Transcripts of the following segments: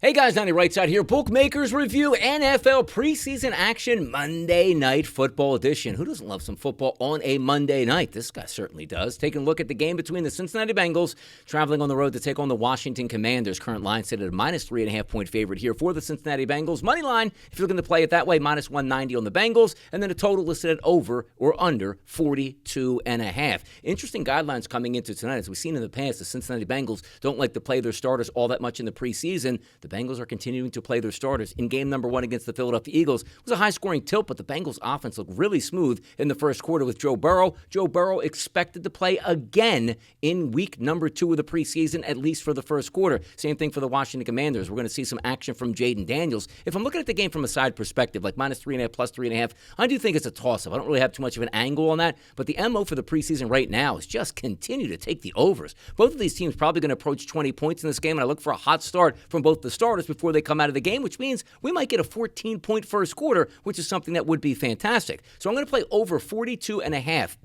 Hey guys, Donnie RightSide here. Bookmakers Review NFL preseason action Monday Night Football edition. Who doesn't love some football on a Monday night? This guy certainly does. Taking a look at the game between the Cincinnati Bengals traveling on the road to take on the Washington Commanders. Current line set at a minus 3.5 point favorite here for the Cincinnati Bengals. Money line, if you're looking to play it that way, minus 190 on the Bengals. And then a total listed at over or under 42.5. Interesting guidelines coming into tonight. As we've seen in the past, the Cincinnati Bengals don't like to play their starters all that much in the preseason. The Bengals are continuing to play their starters. In game number 1 against the Philadelphia Eagles, it was a high-scoring tilt, but the Bengals' offense looked really smooth in the first quarter with Joe Burrow. Joe Burrow expected to play again in week number 2 of the preseason, at least for the first quarter. Same thing for the Washington Commanders. We're going to see some action from Jaden Daniels. If I'm looking at the game from a side perspective, like minus 3.5, plus 3.5, I do think it's a toss-up. I don't really have too much of an angle on that, but the MO for the preseason right now is just continue to take the overs. Both of these teams probably going to approach 20 points in this game, and I look for a hot start from both the starters before they come out of the game, which means we might get a 14-point first quarter, which is something that would be fantastic. So I'm going to play over 42.5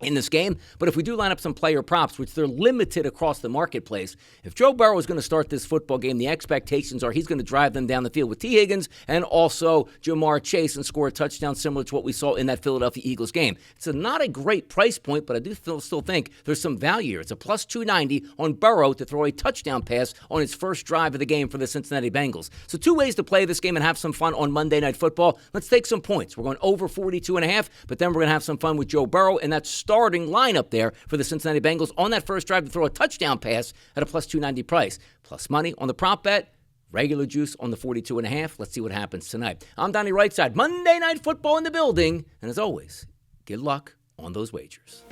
in this game, but if we do line up some player props, which they're limited across the marketplace, if Joe Burrow is going to start this football game, the expectations are he's going to drive them down the field with T. Higgins and also Jamar Chase and score a touchdown similar to what we saw in that Philadelphia Eagles game. It's not a great price point, but I do still think there's some value here. It's a plus 290 on Burrow to throw a touchdown pass on his first drive of the game for the Cincinnati Bengals. So 2 ways to play this game and have some fun on Monday Night Football. Let's take some points. We're going over 42.5, but then we're going to have some fun with Joe Burrow, and that's starting lineup there for the Cincinnati Bengals on that first drive to throw a touchdown pass at a plus 290 price. Plus money on the prop bet, regular juice on the 42.5. Let's see what happens tonight. I'm Donnie RightSide. Monday Night Football in the building. And as always, good luck on those wagers.